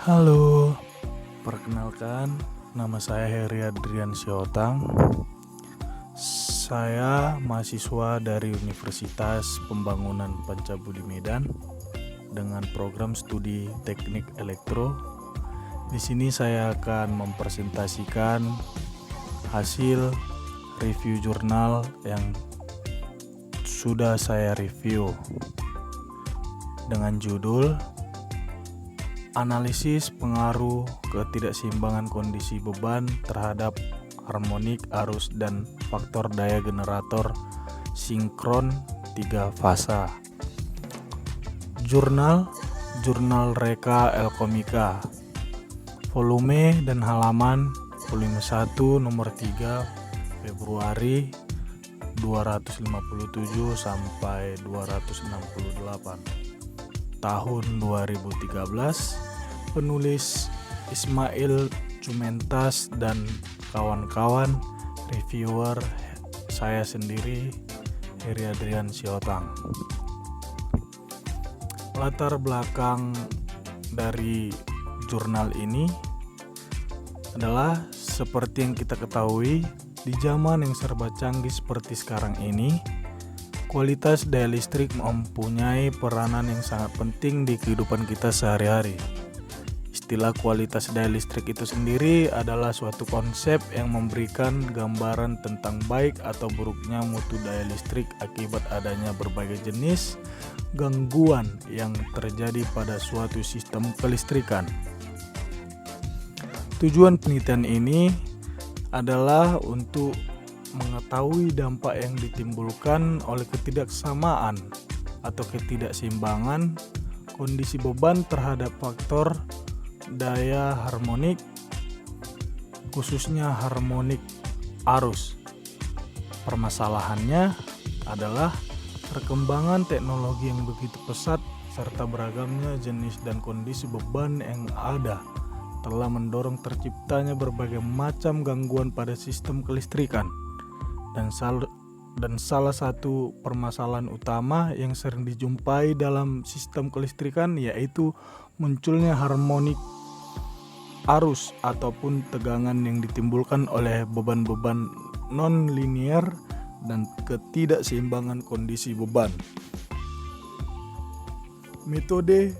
Halo, perkenalkan nama saya Heri Adrian Siotang. Saya mahasiswa dari Universitas Pembangunan Pancabudi Medan dengan program studi Teknik Elektro. Di sini saya akan mempresentasikan hasil review jurnal yang sudah saya review dengan judul Analisis pengaruh ketidakseimbangan kondisi beban terhadap harmonik arus dan faktor daya generator sinkron 3 fasa. Jurnal Reka Elkomika. Volume dan halaman volume 1 nomor 3 Februari 257 sampai 268. Tahun 2013, penulis Ismail Cumentas dan kawan-kawan, reviewer saya sendiri Heri Adrian Siotang. Latar belakang dari jurnal ini adalah seperti yang kita ketahui, di zaman yang serba canggih seperti sekarang ini, kualitas daya listrik mempunyai peranan yang sangat penting di kehidupan kita sehari-hari. Istilah kualitas daya listrik itu sendiri adalah suatu konsep yang memberikan gambaran tentang baik atau buruknya mutu daya listrik akibat adanya berbagai jenis gangguan yang terjadi pada suatu sistem kelistrikan. Tujuan penelitian ini adalah untuk mengetahui dampak yang ditimbulkan oleh ketidaksamaan atau ketidakseimbangan kondisi beban terhadap faktor daya harmonik, khususnya harmonik arus. Permasalahannya adalah perkembangan teknologi yang begitu pesat serta beragamnya jenis dan kondisi beban yang ada telah mendorong terciptanya berbagai macam gangguan pada sistem kelistrikan. Dan salah satu permasalahan utama yang sering dijumpai dalam sistem kelistrikan yaitu munculnya harmonik arus ataupun tegangan yang ditimbulkan oleh beban-beban non-linear dan ketidakseimbangan kondisi beban. Metode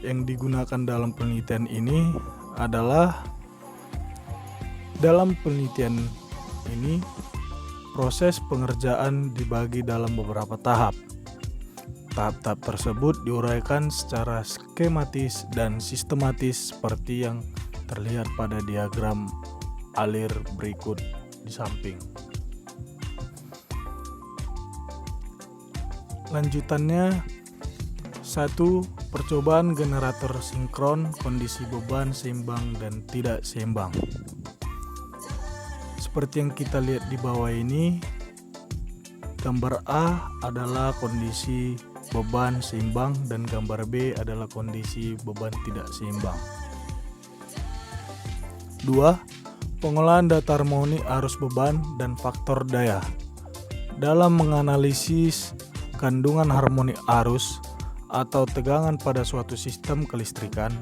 yang digunakan dalam penelitian ini adalah proses pengerjaan dibagi dalam beberapa tahap. Tahap-tahap tersebut diuraikan secara skematis dan sistematis seperti yang terlihat pada diagram alir berikut di samping. Lanjutannya, 1. Percobaan generator sinkron, kondisi beban seimbang dan tidak seimbang. Seperti yang kita lihat di bawah ini, gambar A adalah kondisi beban seimbang dan gambar B adalah kondisi beban tidak seimbang. 2. Pengolahan data harmoni arus beban dan faktor daya. Dalam menganalisis kandungan harmoni arus atau tegangan pada suatu sistem kelistrikan,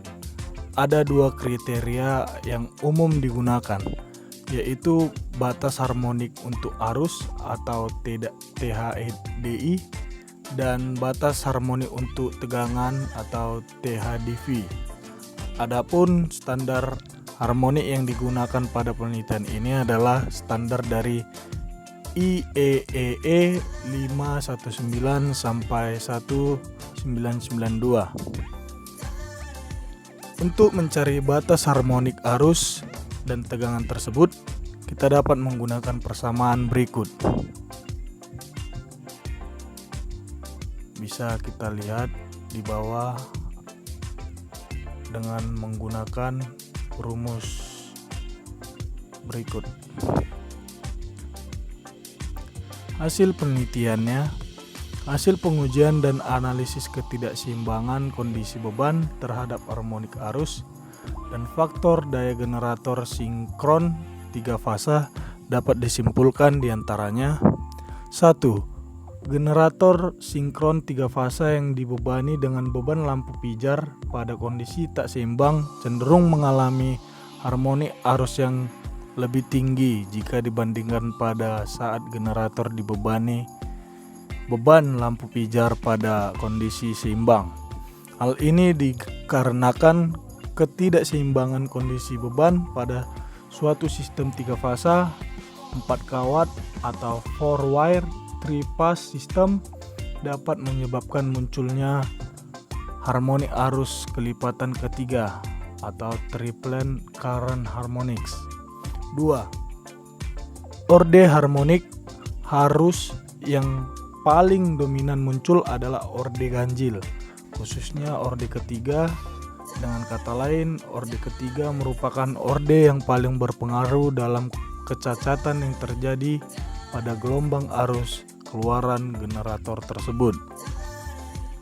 ada 2 kriteria yang umum digunakan, yaitu batas harmonik untuk arus atau THDI dan batas harmonik untuk tegangan atau THDV. Adapun standar harmonik yang digunakan pada penelitian ini adalah standar dari IEEE 519 sampai 1992. Untuk mencari batas harmonik arus dan tegangan tersebut, kita dapat menggunakan persamaan berikut. Bisa kita lihat di bawah dengan menggunakan rumus berikut. Hasil penelitiannya, hasil pengujian dan analisis ketidakseimbangan kondisi beban terhadap harmonik arus dan faktor daya generator sinkron 3 fasa dapat disimpulkan diantaranya: 1. Generator sinkron 3 fasa yang dibebani dengan beban lampu pijar pada kondisi tak seimbang cenderung mengalami harmoni arus yang lebih tinggi jika dibandingkan pada saat generator dibebani beban lampu pijar pada kondisi seimbang. Hal ini dikarenakan ketidakseimbangan kondisi beban pada suatu sistem 3 fasa 4 kawat atau 4 wire 3 phase system dapat menyebabkan munculnya harmoni arus kelipatan ketiga atau triplet current harmonics. 2. Orde harmonik arus yang paling dominan muncul adalah orde ganjil, khususnya orde ketiga. Dengan kata lain, orde ketiga merupakan orde yang paling berpengaruh dalam kecacatan yang terjadi pada gelombang arus keluaran generator tersebut.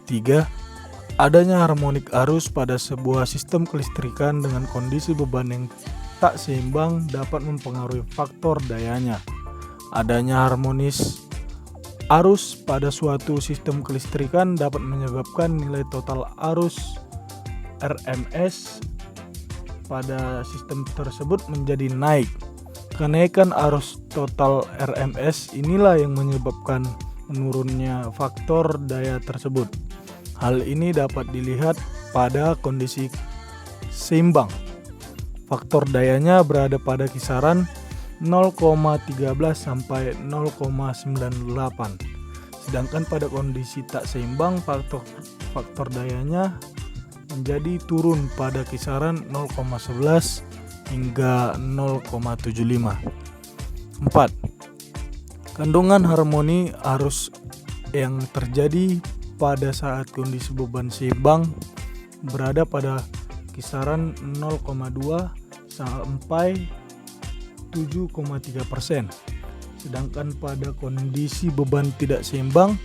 3. Adanya harmonik arus pada sebuah sistem kelistrikan dengan kondisi beban yang tak seimbang dapat mempengaruhi faktor dayanya. Adanya harmonis arus pada suatu sistem kelistrikan dapat menyebabkan nilai total arus RMS pada sistem tersebut menjadi naik. Kenaikan arus total RMS inilah yang menyebabkan menurunnya faktor daya tersebut. Hal ini dapat dilihat pada kondisi seimbang. Faktor dayanya berada pada kisaran 0,13 sampai 0,98. Sedangkan pada kondisi tak seimbang faktor dayanya menjadi turun pada kisaran 0,11 hingga 0,75. 4. Kandungan harmoni arus yang terjadi pada saat kondisi beban seimbang berada pada kisaran 0,2 sampai 7,3%. Sedangkan pada kondisi beban tidak seimbang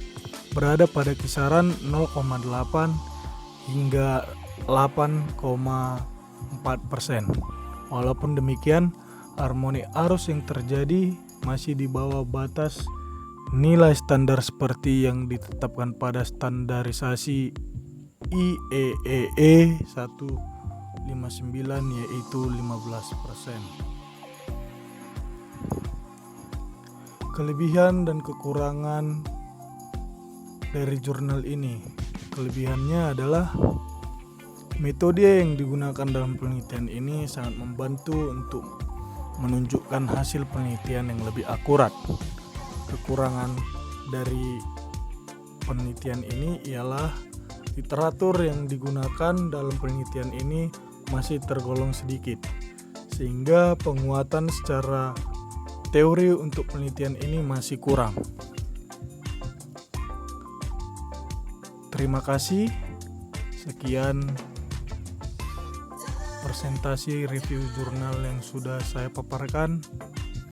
berada pada kisaran 0,8 hingga 8,4%. Walaupun demikian, harmoni arus yang terjadi masih di bawah batas nilai standar seperti yang ditetapkan pada standarisasi IEEE 159 yaitu 15%. Kelebihan dan kekurangan dari jurnal ini. Kelebihannya adalah metode yang digunakan dalam penelitian ini sangat membantu untuk menunjukkan hasil penelitian yang lebih akurat. Kekurangan dari penelitian ini ialah literatur yang digunakan dalam penelitian ini masih tergolong sedikit, sehingga penguatan secara teori untuk penelitian ini masih kurang. Terima kasih. Sekian presentasi review jurnal yang sudah saya paparkan.